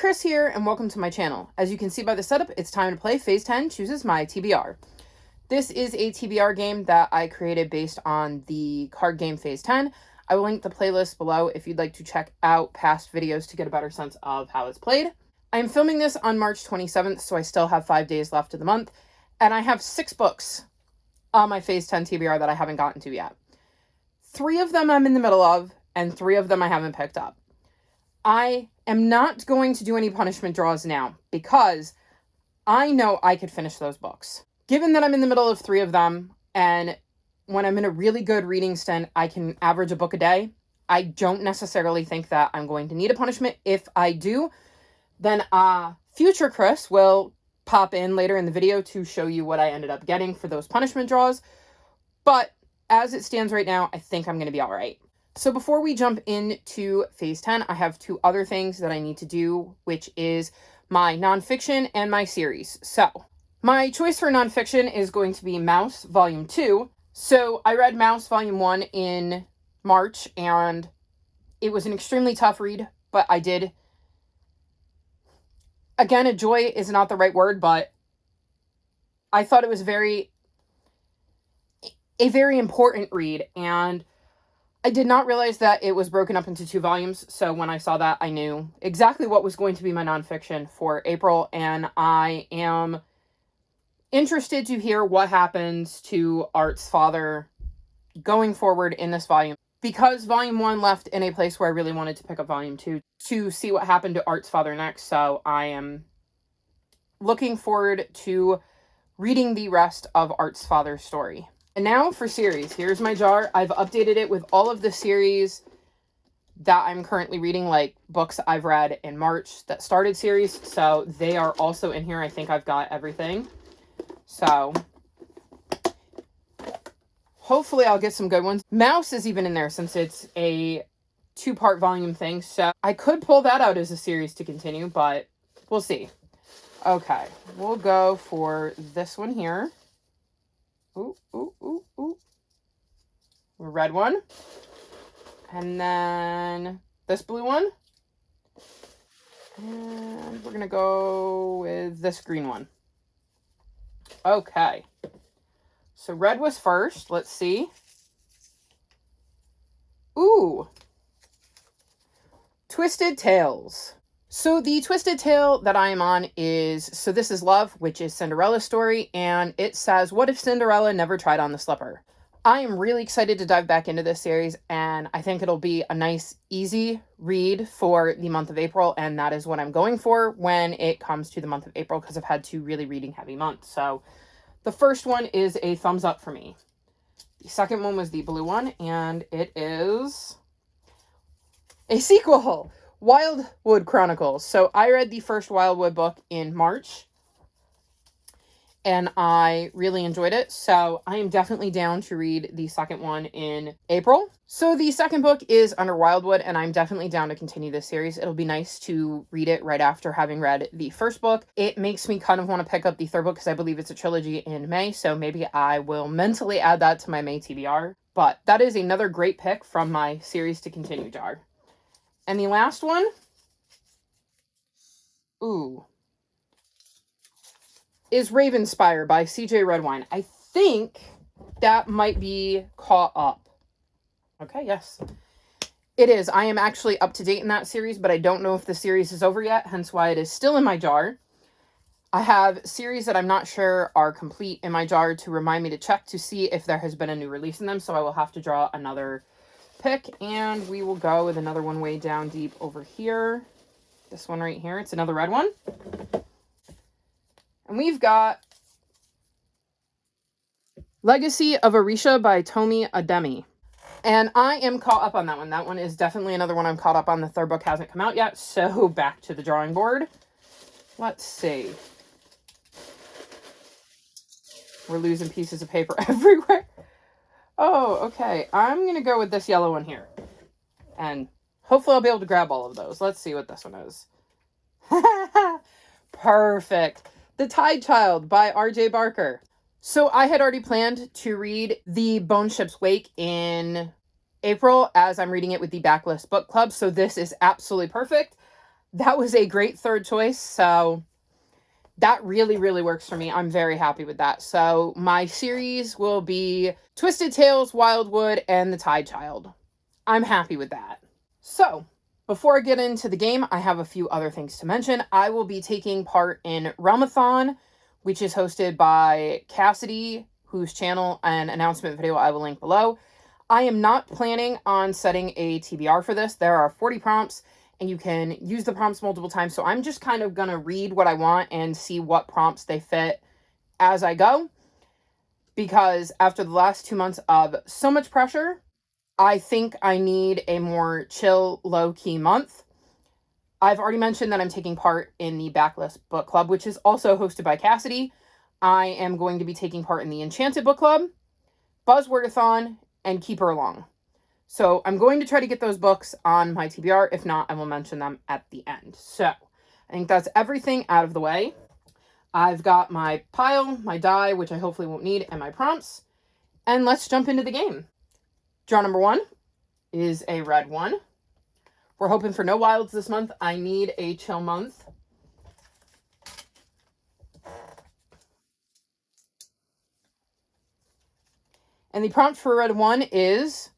Chris here, and welcome to my channel. As you can see by the setup, it's time to play Phase 10 Chooses My TBR. This is a TBR game that I created based on the card game Phase 10. I will link the playlist below if you'd like to check out past videos to get a better sense of how it's played. I am filming this on March 27th, so I still have 5 days left of the month, and I have 6 books on my Phase 10 TBR that I haven't gotten to yet. 3 of them I'm in the middle of, and 3 of them I haven't picked up. I am not going to do any punishment draws now because I know I could finish those books. Given that I'm in the middle of 3 of them, and when I'm in a really good reading stint, I can average a book a day, I don't necessarily think that I'm going to need a punishment. If I do, then future Chris will pop in later in the video to show you what I ended up getting for those punishment draws. But as it stands right now, I think I'm going to be all right. So before we jump into Phase 10, I have 2 other things that I need to do, which is my nonfiction and my series. So my choice for nonfiction is going to be Mouse Volume 2. So I read Mouse Volume 1 in March, and it was an extremely tough read, but I did. Again, a joy is not the right word, but I thought it was a very important read, and I did not realize that it was broken up into 2 volumes, so when I saw that, I knew exactly what was going to be my nonfiction for April, and I am interested to hear what happens to Art's father going forward in this volume, because Volume 1 left in a place where I really wanted to pick up Volume 2 to see what happened to Art's father next, so I am looking forward to reading the rest of Art's father's story. And now for series. Here's my jar. I've updated it with all of the series that I'm currently reading, like books I've read in March that started series. So they are also in here. I think I've got everything. So hopefully I'll get some good ones. Mouse is even in there since it's a 2-part volume thing. So I could pull that out as a series to continue, but we'll see. Okay, we'll go for this one here. Ooh. Red one. And then this blue one. And we're going to go with this green one. Okay. So red was first. Let's see. Ooh. Twisted Tales. So the Twisted Tale that I am on is So This Is Love, which is Cinderella's story, and it says, what if Cinderella never tried on the slipper? I am really excited to dive back into this series, and I think it'll be a nice, easy read for the month of April, and that is what I'm going for when it comes to the month of April, because I've had 2 really reading heavy months. So the first one is a thumbs up for me. The second one was the blue one, and it is a sequel. Wildwood Chronicles. So I read the first Wildwood book in March, and I really enjoyed it. So I am definitely down to read the second one in April. So the second book is Under Wildwood, and I'm definitely down to continue this series. It'll be nice to read it right after having read the first book. It makes me kind of want to pick up the third book because I believe it's a trilogy in May. So maybe I will mentally add that to my May TBR. But that is another great pick from my series to continue jar. And the last one, is Ravenspire by CJ Redwine. I think that might be caught up. Okay, yes. It is. I am actually up to date in that series, but I don't know if the series is over yet, hence why it is still in my jar. I have series that I'm not sure are complete in my jar to remind me to check to see if there has been a new release in them, so I will have to draw another pick, and we will go with another one way down deep over here. This one right here. It's another red one. And we've got Legacy of Orisha by Tomi Ademi. And I am caught up on that one. That one is definitely another one I'm caught up on. The third book hasn't come out yet, so back to the drawing board. Let's see. We're losing pieces of paper everywhere. Oh, okay. I'm going to go with this yellow one here. And hopefully I'll be able to grab all of those. Let's see what this one is. Perfect. The Tide Child by R.J. Barker. So I had already planned to read The Bone Ship's Wake in April as I'm reading it with the Backlist Book Club. So this is absolutely perfect. That was a great third choice, so that really, really works for me. I'm very happy with that. So my series will be Twisted Tales, Wildwood, and The Tide Child. I'm happy with that. So before I get into the game, I have a few other things to mention. I will be taking part in Realmathon, which is hosted by Cassidy, whose channel and announcement video I will link below. I am not planning on setting a TBR for this. There are 40 prompts, and you can use the prompts multiple times. So I'm just kind of going to read what I want and see what prompts they fit as I go. Because after the last 2 months of so much pressure, I think I need a more chill, low-key month. I've already mentioned that I'm taking part in the Backlist Book Club, which is also hosted by Cassidy. I am going to be taking part in the Enchanted Book Club, Buzzwordathon, and Keep Her Along. So I'm going to try to get those books on my TBR. If not, I will mention them at the end. So I think that's everything out of the way. I've got my pile, my die, which I hopefully won't need, and my prompts. And let's jump into the game. Draw number 1 is a red 1. We're hoping for no wilds this month. I need a chill month. And the prompt for red 1 is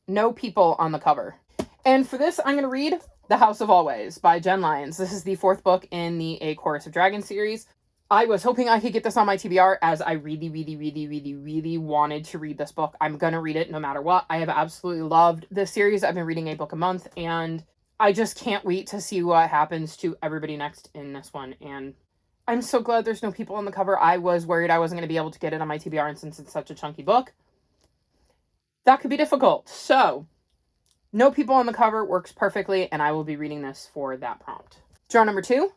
no people on the cover. And for this, I'm going to read The House of Always by Jen Lyons. This is the 4th book in the A Chorus of Dragons series. I was hoping I could get this on my TBR, as I really, really, really, really, really wanted to read this book. I'm going to read it no matter what. I have absolutely loved this series. I've been reading a book a month, and I just can't wait to see what happens to everybody next in this one. And I'm so glad there's no people on the cover. I was worried I wasn't going to be able to get it on my TBR, and since it's such a chunky book, that could be difficult. So no people on the cover works perfectly, and I will be reading this for that prompt. Draw number 2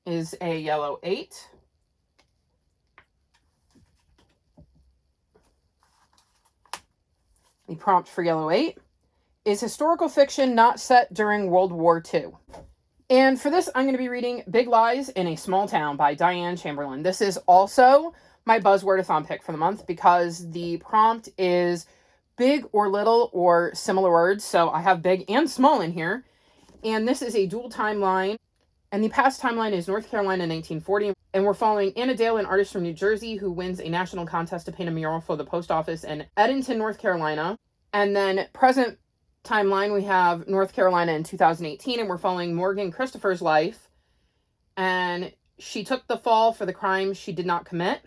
is a yellow 8. The prompt for yellow 8 is historical fiction not set during World War II. And for this, I'm going to be reading Big Lies in a Small Town by Diane Chamberlain. This is also my Buzzwordathon pick for the month because the prompt is big or little or similar words. So I have big and small in here. And this is a dual timeline. And the past timeline is North Carolina 1940. And we're following Anna Dale, an artist from New Jersey who wins a national contest to paint a mural for the post office in Edenton, North Carolina. And then present timeline, we have North Carolina in 2018, and we're following Morgan Christopher's life. And she took the fall for the crime she did not commit.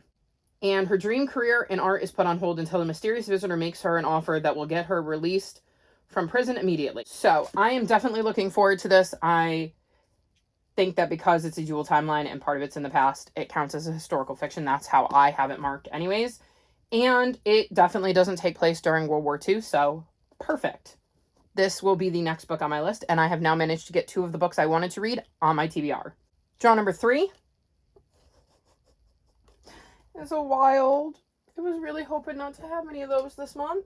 And her dream career in art is put on hold until a mysterious visitor makes her an offer that will get her released from prison immediately. So I am definitely looking forward to this. I think that because it's a dual timeline and part of it's in the past, it counts as a historical fiction. That's how I have it marked anyways. And it definitely doesn't take place during World War II, so perfect. This will be the next book on my list, and I have now managed to get 2 of the books I wanted to read on my TBR. Draw number 3 is a wild. I was really hoping not to have many of those this month.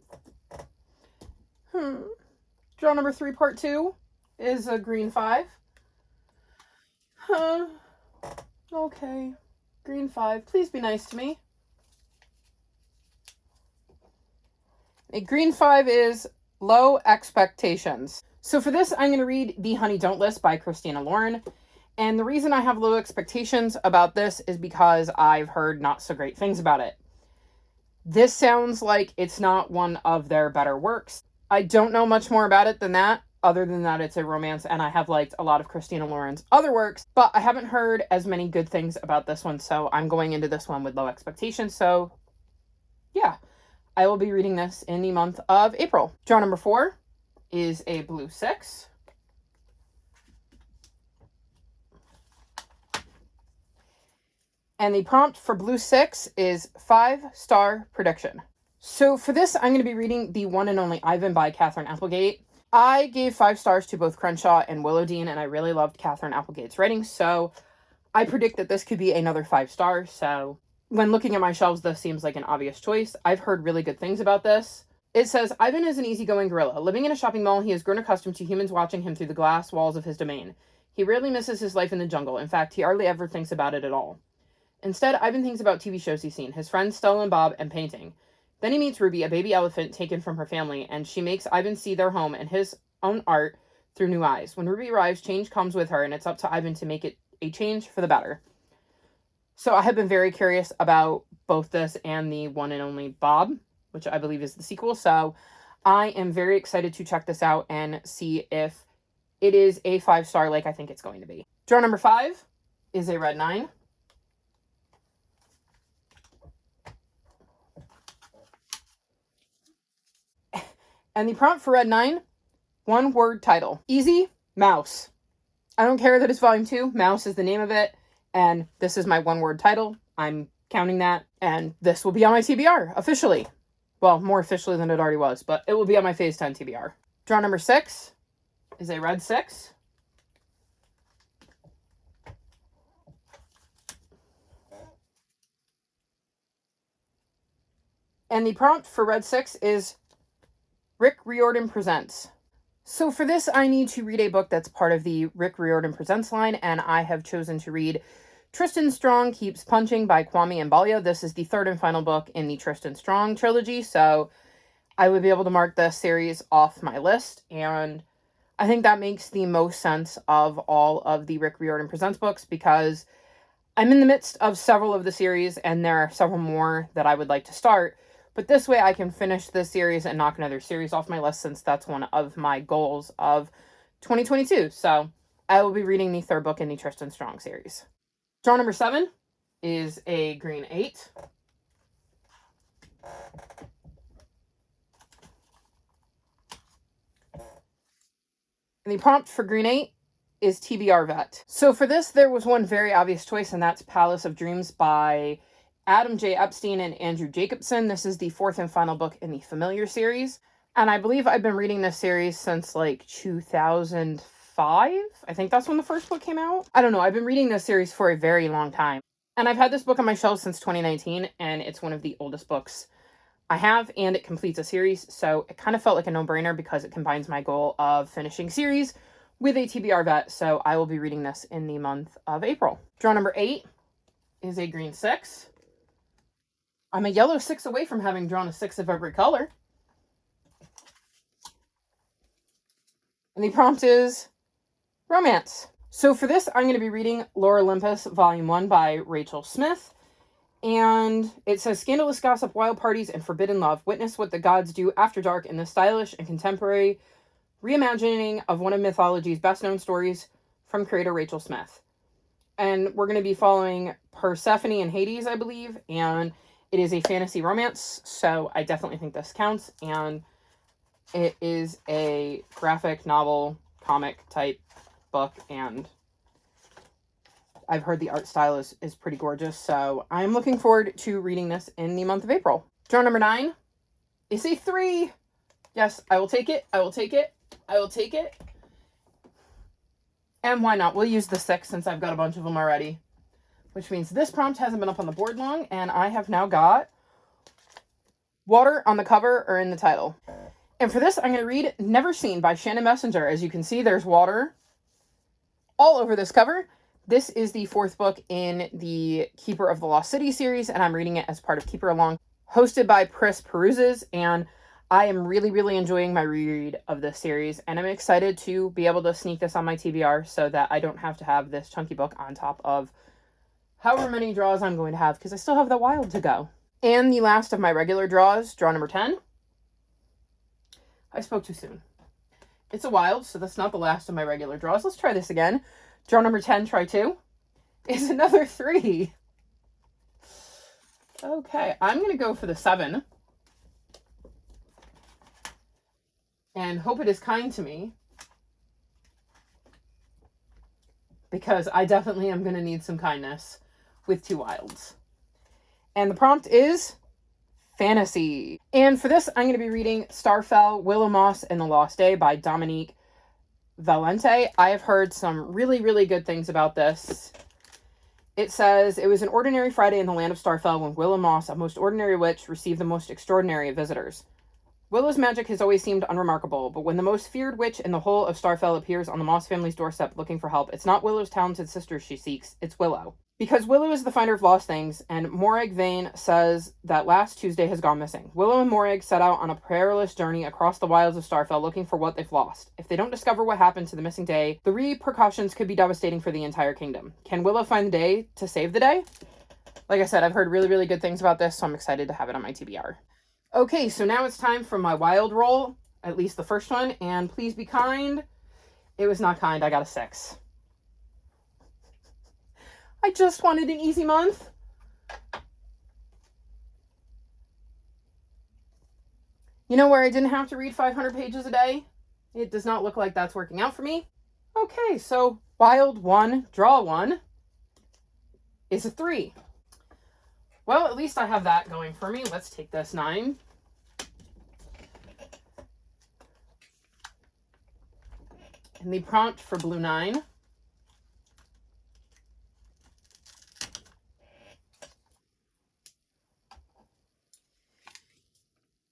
Draw number 3, part 2 is a green 5. Okay. Green 5. Please be nice to me. A green 5 is low expectations. So for this, I'm going to read The Honey Don't List by Christina Lauren. And the reason I have low expectations about this is because I've heard not so great things about it. This sounds like it's not one of their better works. I don't know much more about it than that, other than that it's a romance, and I have liked a lot of Christina Lauren's other works, but I haven't heard as many good things about this one, so I'm going into this one with low expectations. So yeah, I will be reading this in the month of April. Draw number 4 is a blue 6. And the prompt for blue 6 is 5-star prediction. So for this, I'm going to be reading The One and Only Ivan by Catherine Applegate. I gave 5 stars to both Crenshaw and Willowdean, and I really loved Catherine Applegate's writing, so I predict that this could be another 5 stars. So when looking at my shelves, this seems like an obvious choice. I've heard really good things about this. It says, Ivan is an easygoing gorilla. Living in a shopping mall, he has grown accustomed to humans watching him through the glass walls of his domain. He rarely misses his life in the jungle. In fact, he hardly ever thinks about it at all. Instead, Ivan thinks about TV shows he's seen, his friends Stella and Bob, and painting. Then he meets Ruby, a baby elephant taken from her family, and she makes Ivan see their home and his own art through new eyes. When Ruby arrives, change comes with her, and it's up to Ivan to make it a change for the better. So I have been very curious about both this and the one and only Bob, which I believe is the sequel. So I am very excited to check this out and see if it is a 5-star like I think it's going to be. Draw number 5 is a red 9. And the prompt for red 9, one word title. Easy, mouse. I don't care that it's volume 2. Mouse is the name of it. And this is my one word title. I'm counting that. And this will be on my TBR officially. Well, more officially than it already was, but it will be on my Phase 10 TBR. Draw number 6 is a red 6. And the prompt for red 6 is Rick Riordan Presents. So for this, I need to read a book that's part of the Rick Riordan Presents line, and I have chosen to read Tristan Strong Keeps Punching by Kwame Mbalia. This is the third and final book in the Tristan Strong trilogy, so I would be able to mark this series off my list, and I think that makes the most sense of all of the Rick Riordan Presents books, because I'm in the midst of several of the series, and there are several more that I would like to start. But this way I can finish this series and knock another series off my list, since that's one of my goals of 2022. So I will be reading the third book in the Tristan Strong series. Draw number 7 is a green 8. And the prompt for green 8 is TBR Vet. So for this, there was one very obvious choice, and that's Palace of Dreams by Adam J. Epstein and Andrew Jacobson. This is the fourth and final book in the Familiar series. And I believe I've been reading this series since like 2005. I think that's when the first book came out. I don't know. I've been reading this series for a very long time. And I've had this book on my shelf since 2019, and it's one of the oldest books I have, and it completes a series. So it kind of felt like a no-brainer because it combines my goal of finishing series with a TBR vet. So I will be reading this in the month of April. Draw number 8 is a green 6. I'm a yellow 6 away from having drawn a 6 of every color. And the prompt is romance. So for this, I'm going to be reading Lore Olympus Volume 1 by Rachel Smith. And it says, scandalous gossip, wild parties, and forbidden love. Witness what the gods do after dark in the stylish and contemporary reimagining of one of mythology's best-known stories from creator Rachel Smith. And we're going to be following Persephone and Hades, I believe. And it is a fantasy romance, so I definitely think this counts. And it is a graphic novel, comic type book, and I've heard the art style is pretty gorgeous, so I'm looking forward to reading this in the month of April. Draw number 9 is a 3. Yes, I will take it. I will take it. I will take it. And why not? We'll use the 6 since I've got a bunch of them already. Which means this prompt hasn't been up on the board long, and I have now got water on the cover or in the title. And for this, I'm going to read Never Seen by Shannon Messenger. As you can see, there's water all over this cover. This is the 4th book in the Keeper of the Lost City series, and I'm reading it as part of Keeper Along, hosted by Pris Peruzes, and I am really, really enjoying my reread of this series, and I'm excited to be able to sneak this on my TBR so that I don't have to have this chunky book on top of however many draws I'm going to have, because I still have the wild to go. And the last of my regular draws, draw number 10. I spoke too soon. It's a wild, so that's not the last of my regular draws. Let's try this again. Draw number 10, try 2, is another 3. Okay, I'm going to go for the 7. And hope it is kind to me, because I definitely am going to need some kindness with 2 wilds. And the prompt is fantasy. And for this, I'm going to be reading Starfell, Willow Moss, and the Lost Day by Dominique Valente. I have heard some really, really good things about this. It says, it was an ordinary Friday in the land of Starfell when Willow Moss, a most ordinary witch, received the most extraordinary of visitors. Willow's magic has always seemed unremarkable, but when the most feared witch in the whole of Starfell appears on the Moss family's doorstep looking for help, it's not Willow's talented sister she seeks, it's Willow. Because Willow is the finder of lost things, and Morag Vane says that last Tuesday has gone missing. Willow and Morag set out on a perilous journey across the wilds of Starfell looking for what they've lost. If they don't discover what happened to the missing day, the repercussions could be devastating for the entire kingdom. Can Willow find the day to save the day? Like I said, I've heard really, really good things about this, so I'm excited to have it on my TBR. Okay, so now it's time for my wild roll, at least the first one, and please be kind. It was not kind, I got a 6. I just wanted an easy month. You know where I didn't have to read 500 pages a day? It does not look like that's working out for me. Okay, so wild 1, draw 1 is a 3. Well, at least I have that going for me. Let's take this 9. And the prompt for blue 9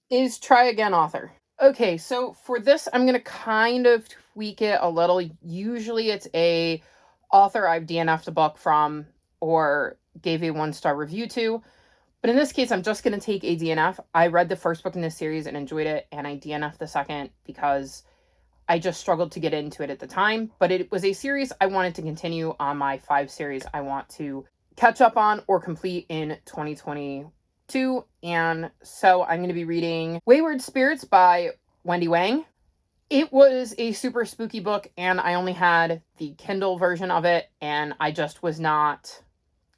is try again, author. Okay, so for this, I'm going to kind of tweak it a little. Usually it's a author I've DNF'd a book from or gave a 1-star review to. But in this case, I'm just going to take a DNF. I read the first book in this series and enjoyed it, and I DNF'd the second because I just struggled to get into it at the time. But it was a series I wanted to continue on my 5 series I want to catch up on or complete in 2022. And so I'm going to be reading Wayward Spirits by Wendy Wang. It was a super spooky book, and I only had the Kindle version of it, and I just was not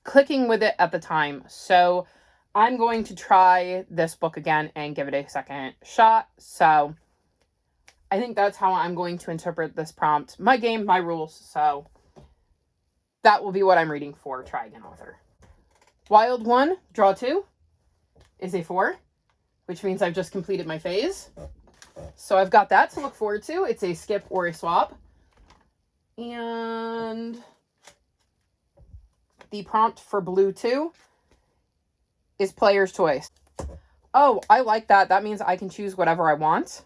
clicking with it at the time. So I'm going to try this book again and give it a second shot. So I think that's how I'm going to interpret this prompt. My game, my rules. So that will be what I'm reading for Try Again, author. Wild 1, draw 2 is a 4, which means I've just completed my phase. So I've got that to look forward to. It's a skip or a swap. And the prompt for blue 2 is player's choice. Oh, I like that. That means I can choose whatever I want.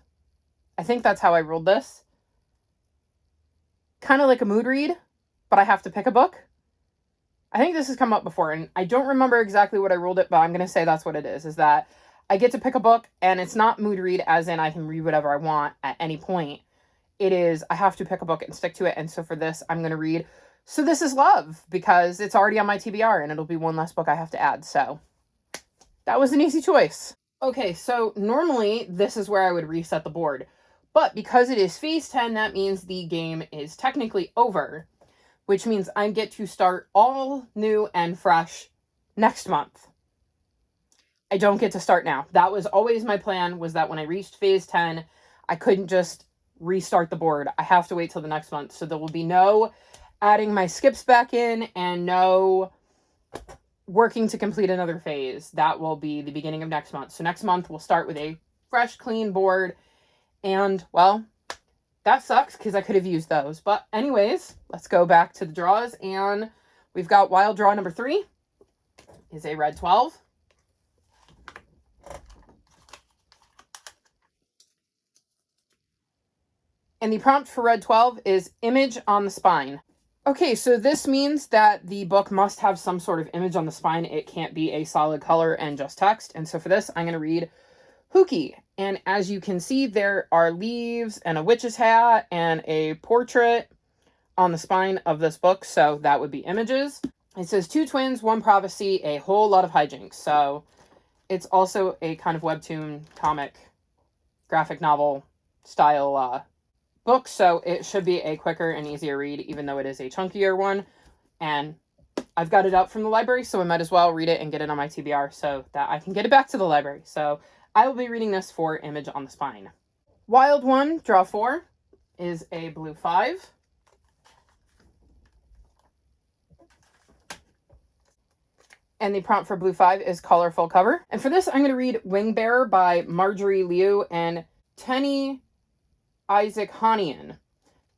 I think that's how I ruled this. Kind of like a mood read, but I have to pick a book. I think this has come up before, and I don't remember exactly what I ruled it, but I'm going to say that's what it is that I get to pick a book, and it's not mood read as in I can read whatever I want at any point. It is, I have to pick a book and stick to it, and so for this, I'm going to read So This Is Love, because it's already on my TBR, and it'll be one less book I have to add, so that was an easy choice. Okay, so normally this is where I would reset the board, but because it is phase 10, that means the game is technically over, which means I get to start all new and fresh next month. I don't get to start now. That was always my plan, was that when I reached phase 10, I couldn't just restart the board. I have to wait till the next month. So there will be no adding my skips back in and no working to complete another phase. That will be the beginning of next month. So next month we'll start with a fresh, clean board. And, well, that sucks because I could have used those. But anyways, let's go back to the draws. And we've got wild draw number 3 is a red 12. And the prompt for red 12 is image on the spine. Okay, so this means that the book must have some sort of image on the spine. It can't be a solid color and just text. And so for this, I'm going to read Hookie. And as you can see, there are leaves and a witch's hat and a portrait on the spine of this book. So that would be images. It says 2 twins, 1 prophecy, a whole lot of hijinks. So it's also a kind of webtoon, comic, graphic novel style book. So it should be a quicker and easier read, even though it is a chunkier one. And I've got it out from the library, so I might as well read it and get it on my TBR so that I can get it back to the library. So I will be reading this for image on the spine. Wild 1, draw 4, is a blue 5. And the prompt for blue 5 is colorful cover. And for this, I'm going to read Wing Bearer by Marjorie Liu and Tenny Isaac Hanian.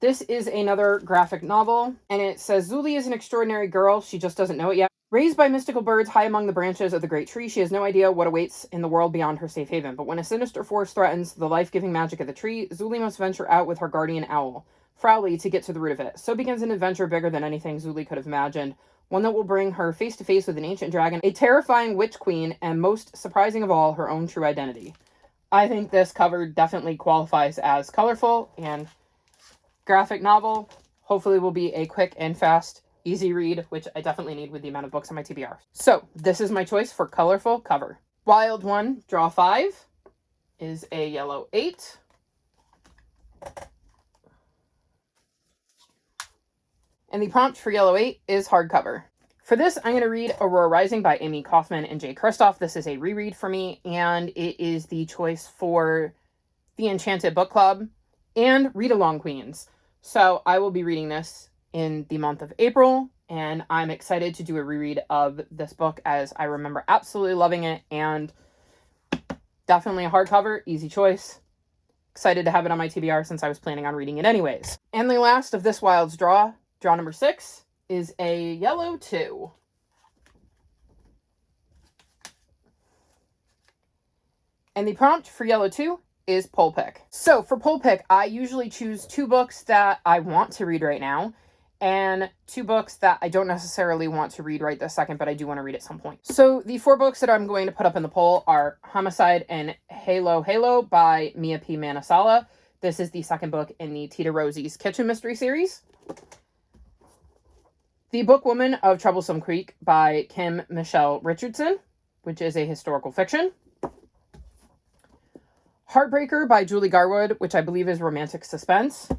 This is another graphic novel, and it says Zuli is an extraordinary girl. She just doesn't know it yet. Raised by mystical birds high among the branches of the great tree, she has no idea what awaits in the world beyond her safe haven. But when a sinister force threatens the life-giving magic of the tree, Zuli must venture out with her guardian owl. Frowley to get to the root of it. So begins an adventure bigger than anything Zuli could have imagined, one that will bring her face to face with an ancient dragon, a terrifying witch queen, and most surprising of all, her own true identity. I think this cover definitely qualifies as colorful and graphic novel. Hopefully will be a quick and fast, easy read, which I definitely need with the amount of books on my TBR. So this is my choice for colorful cover. Wild 1, draw 5 is a yellow 8. And the prompt for yellow 8 is hardcover. For this, I'm going to read Aurora Rising by Amy Kaufman and Jay Kristoff. This is a reread for me, and it is the choice for the Enchanted Book Club and Read Along Queens. So I will be reading this in the month of April, and I'm excited to do a reread of this book as I remember absolutely loving it, and definitely a hardcover, easy choice. Excited to have it on my TBR since I was planning on reading it anyways. And the last of this Wild's draw number 6, is a yellow 2. And the prompt for yellow 2 is poll pick. So for poll pick, I usually choose 2 books that I want to read right now and 2 books that I don't necessarily want to read right this second, but I do want to read at some point. So the 4 books that I'm going to put up in the poll are Homicide and Halo by Mia P. Manasala. This is the second book in the Tita Rosie's Kitchen Mystery series. The Bookwoman of Troublesome Creek by Kim Michelle Richardson, which is a historical fiction. Heartbreaker by Julie Garwood, which I believe is romantic suspense.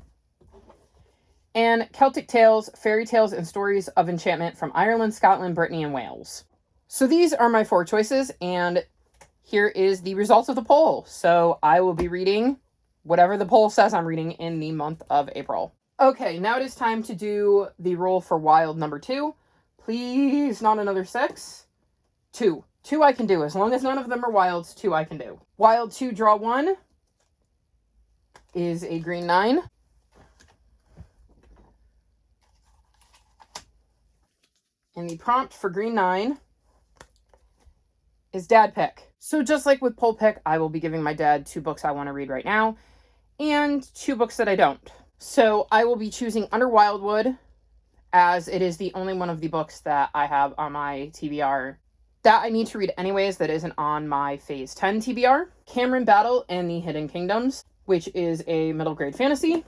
And Celtic Tales, Fairy Tales and Stories of Enchantment from Ireland, Scotland, Brittany, and Wales. So these are my 4 choices, and here is the results of the poll. So I will be reading whatever the poll says I'm reading in the month of April. Okay, now it is time to do the roll for Wild number 2. Please, not another 6. 2. 2 I can do. As long as none of them are Wilds, 2 I can do. Wild 2, draw 1 is a green 9. And the prompt for green 9 is dad pick. So just like with poll pick, I will be giving my dad 2 books I want to read right now and 2 books that I don't. So I will be choosing Under Wildwood, as it is the only one of the books that I have on my TBR that I need to read anyways that isn't on my Phase 10 TBR. Cameron Battle and the Hidden Kingdoms, which is a middle grade fantasy.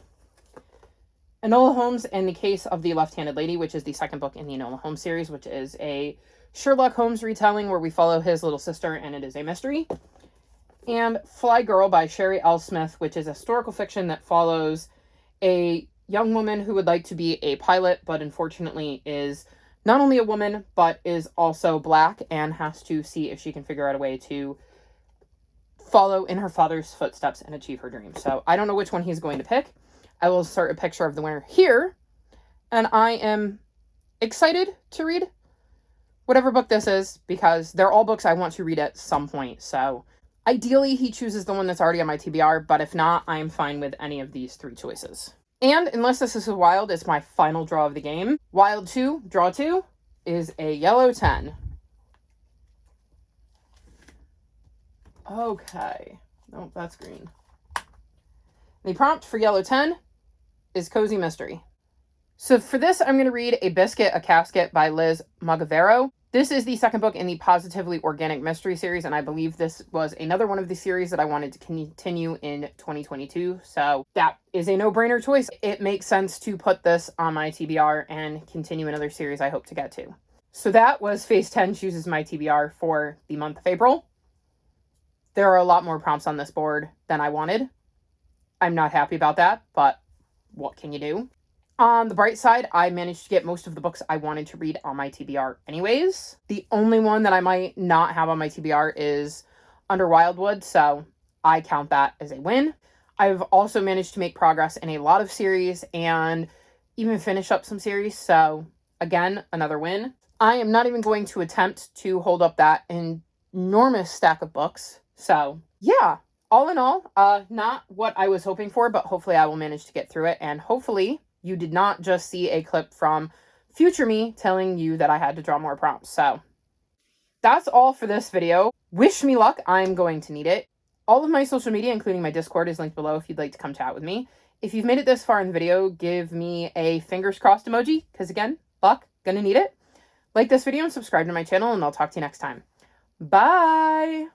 Enola Holmes and the Case of the Left-Handed Lady, which is the second book in the Enola Holmes series, which is a Sherlock Holmes retelling where we follow his little sister and it is a mystery. And Fly Girl by Sherry L. Smith, which is a historical fiction that follows a young woman who would like to be a pilot, but unfortunately is not only a woman, but is also Black and has to see if she can figure out a way to follow in her father's footsteps and achieve her dreams. So I don't know which one he's going to pick. I will insert a picture of the winner here, and I am excited to read whatever book this is because they're all books I want to read at some point. So ideally, he chooses the one that's already on my TBR, but if not, I'm fine with any of these 3 choices. And unless this is a Wild, it's my final draw of the game. Wild 2, draw 2, is a yellow 10. Okay. Nope, that's green. The prompt for yellow 10 is Cozy Mystery. So for this, I'm going to read A Biscuit, a Casket by Liz Magavero. This is the second book in the Positively Organic Mystery series, and I believe this was another one of the series that I wanted to continue in 2022, so that is a no-brainer choice. It makes sense to put this on my TBR and continue another series I hope to get to. So that was Phase 10 chooses my TBR for the month of April. There are a lot more prompts on this board than I wanted. I'm not happy about that, but what can you do? On the bright side, I managed to get most of the books I wanted to read on my TBR anyways. The only one that I might not have on my TBR is Under Wildwood, so I count that as a win. I've also managed to make progress in a lot of series and even finish up some series, so again, another win. I am not even going to attempt to hold up that enormous stack of books, so yeah. All in all, not what I was hoping for, but hopefully I will manage to get through it, and hopefully you did not just see a clip from future me telling you that I had to draw more prompts. So that's all for this video. Wish me luck. I'm going to need it. All of my social media, including my Discord, is linked below if you'd like to come chat with me. If you've made it this far in the video, give me a fingers crossed emoji, because again, luck, gonna need it. Like this video and subscribe to my channel, and I'll talk to you next time. Bye!